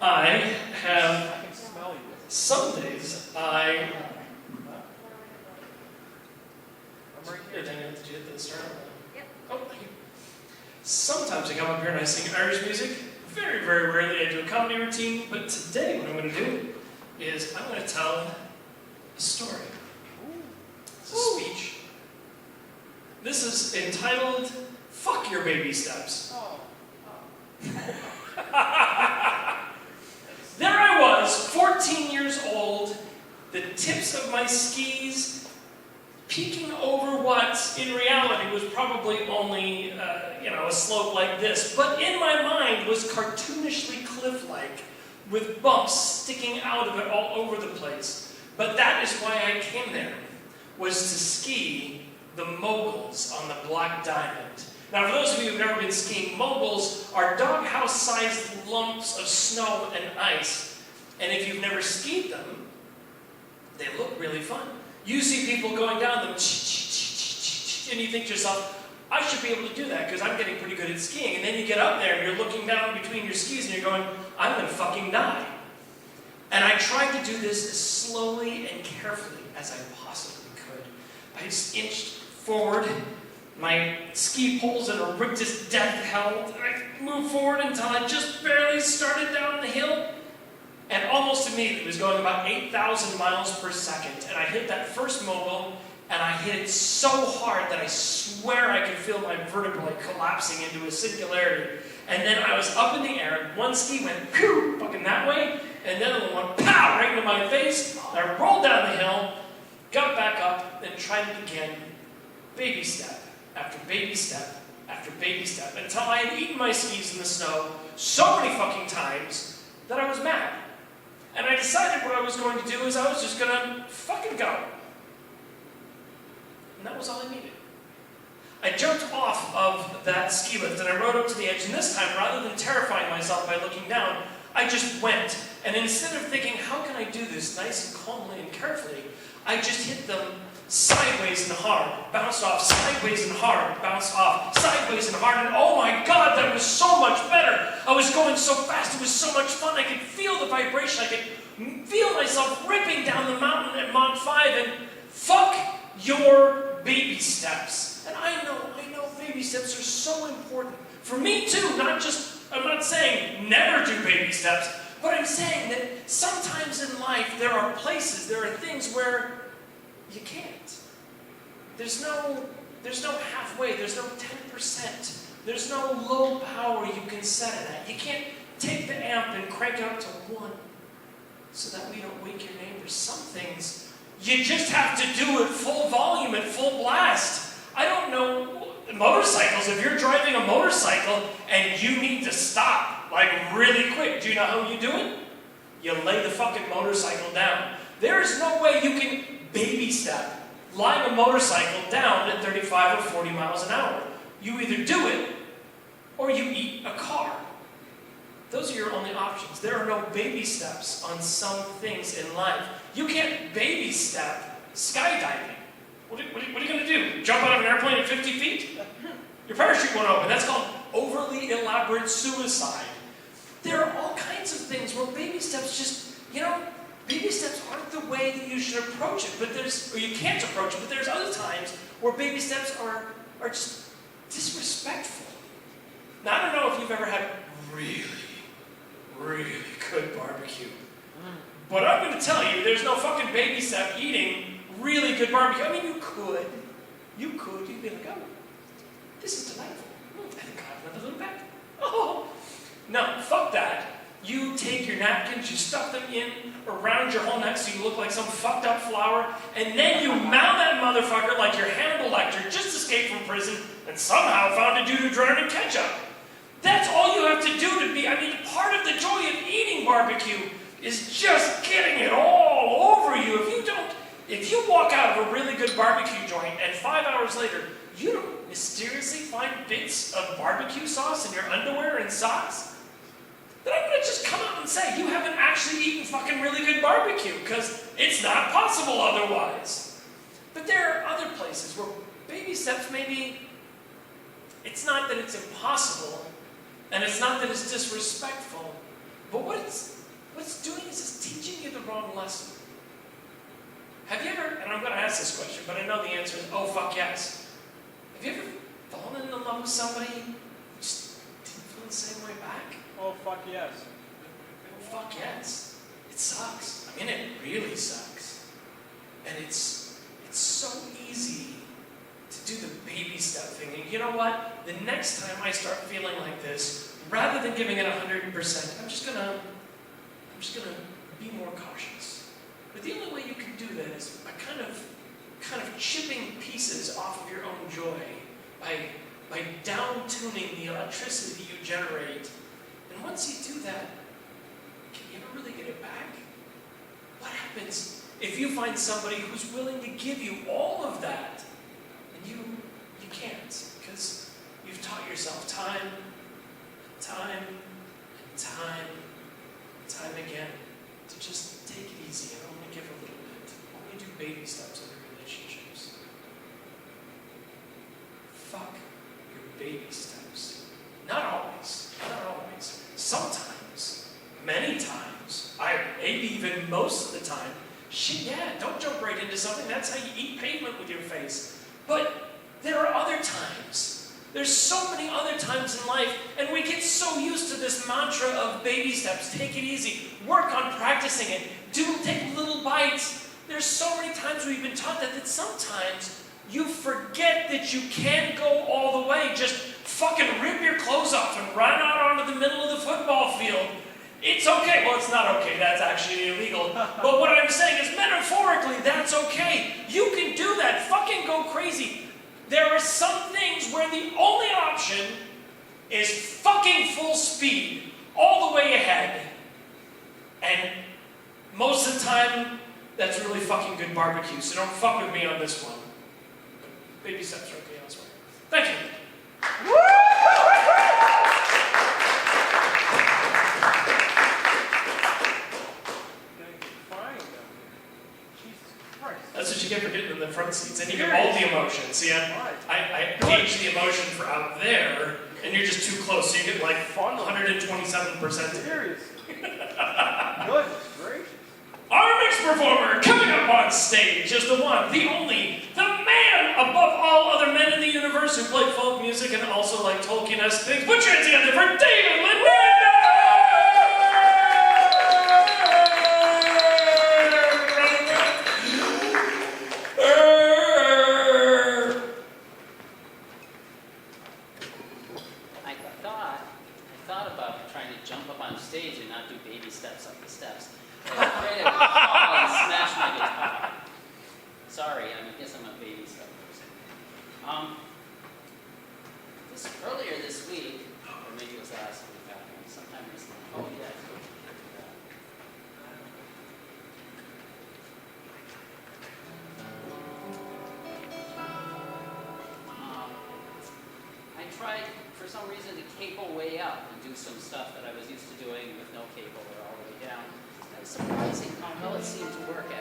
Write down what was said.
I have some days I'm right here. Did you hit the start? Yep. Oh, thank you. Sometimes I come up here and I sing Irish music. Very, very rarely I do a comedy routine, but today what I'm going to do is I'm going to tell a story. It's a speech. This is entitled, Fuck Your Baby Steps. There I was, 14 years old, the tips of my skis peeking over what in reality was probably only a slope like this, but in my mind was cartoonishly cliff-like, with bumps sticking out of it all over the place. But that is why I came there, was to ski the moguls on the Black Diamond. Now, for those of you who've never been skiing, moguls are doghouse-sized lumps of snow and ice. And if you've never skied them, they look really fun. You see people going down them, and you think to yourself, I should be able to do that because I'm getting pretty good at skiing. And then you get up there and you're looking down between your skis and you're going, I'm going to fucking die. And I tried to do this as slowly and carefully as I possibly could. I just inched forward. My ski poles in a rictus death held. And I moved forward until I just barely started down the hill. And almost immediately, it was going about 8,000 miles per second. And I hit that first mogul, and I hit it so hard that I swear I could feel my vertebrae collapsing into a singularity. And then I was up in the air, and one ski went, pew, fucking that way, and then the other one, pow, right into my face. And I rolled down the hill, got back up, and tried it again. Baby step, after baby step, after baby step, until I had eaten my skis in the snow so many fucking times that I was mad. And I decided what I was going to do is I was just going to fucking go. And that was all I needed. I jumped off of that ski lift and I rode up to the edge, and this time, rather than terrifying myself by looking down, I just went. And instead of thinking, how can I do this nice and calmly and carefully, I just hit them sideways and hard, bounced off, sideways and hard, bounced off, sideways and hard, and oh my God, that was so much better. I was going so fast, it was so much fun. I could feel the vibration, I could feel myself ripping down the mountain at Mont 5, and fuck your baby steps. And I know baby steps are so important. For me too, I'm not saying never do baby steps, but I'm saying that sometimes in life there are places, there are things where you can't. There's no halfway, there's no 10%. There's no low power you can set it at. You can't take the amp and crank it up to 1 so that we don't wake your neighbors. Some things, you just have to do it full volume at full blast. I don't know, motorcycles, if you're driving a motorcycle and you need to stop, like really quick, do you know how you do it? You lay the fucking motorcycle down. There's no way you can baby step, lying a motorcycle down at 35 or 40 miles an hour. You either do it, or you eat a car. Those are your only options. There are no baby steps on some things in life. You can't baby step skydiving. What are you going to do? Jump out of an airplane at 50 feet? Your parachute won't open. That's called overly elaborate suicide. There are all kinds of things where baby steps just, baby steps aren't the way that you should approach it, or you can't approach it, but there's other times where baby steps are just disrespectful. Now, I don't know if you've ever had really, really good barbecue, but I'm going to tell you, there's no fucking baby step eating really good barbecue. I mean, you could. You'd be like, oh, this is delightful. I think I'll have another little bit. Oh, no, fuck that. You take your napkins, you stuff them in around your whole neck so you look like some fucked up flower, and then you mount that motherfucker like you're Hannibal Lecter, just escaped from prison, and somehow found a dude who drowned in ketchup. That's all you have to do part of the joy of eating barbecue is just getting it all over you. If you walk out of a really good barbecue joint and 5 hours later, you don't mysteriously find bits of barbecue sauce in your underwear and socks, then I'm going to just come out and say, you haven't actually eaten fucking really good barbecue, because it's not possible otherwise. But there are other places where baby steps maybe, it's not that it's impossible, And it's not that it's disrespectful, but what it's doing is it's teaching you the wrong lesson. Have you ever, and I'm going to ask this question, but I know the answer is, oh, fuck yes. Have you ever fallen in love with somebody who just didn't feel the same way back? Oh, fuck yes. Oh, fuck yes. It sucks. I mean, it really sucks. And it's so easy to do the baby step thing. And you know what? The next time I start feeling like this, rather than giving it 100%, I'm just gonna be more cautious. But the only way you can do that is by kind of chipping pieces off of your own joy, by down-tuning the electricity you generate. And once you do that, can you ever really get it back? What happens if you find somebody who's willing to give you all of that, and you can't, because you've taught yourself time again to just take it easy and only give a little bit, only do baby steps in your relationships. Fuck your baby steps. Not always. Sometimes, many times, maybe even most of the time, shit, yeah, don't jump right into something. That's how you eat pavement with your face. But there are other times. There's so many other times in life, and we get so used to this mantra of baby steps. Take it easy. Work on practicing it. Take little bites. There's so many times we've been taught that sometimes you forget that you can't go all the way. Just fucking rip your clothes off and run out onto the middle of the football field. It's okay. Well, it's not okay. That's actually illegal. But what I'm saying is, metaphorically, that's okay. You can do that. Fucking go crazy. There are some things where the only option is fucking full speed, all the way ahead. And most of the time, that's really fucking good barbecue. So don't fuck with me on this one. Baby steps are okay elsewhere. Thank you. That's what you get for getting in the front seats. And you get all the emotions. See, I gauge the emotion for out there, and you're just too close. So you get like 127%. Seriously. Goodness gracious. Our next performer coming up on stage is the one, the only, the man above all other men in the universe who play folk music and also like Tolkien-esque things. Put your hands together for David Lindbergh! I thought about trying to jump up on stage and not do baby steps up the steps. I was afraid I would fall and smash my guitar. Sorry, I guess I'm a baby step person. Earlier this week, or maybe it was last week, sometime recently. Oh yeah. I tried, for some reason, to cable way up and do some stuff that I was used to doing with no cable or all the way down. It was surprising how well it seemed to work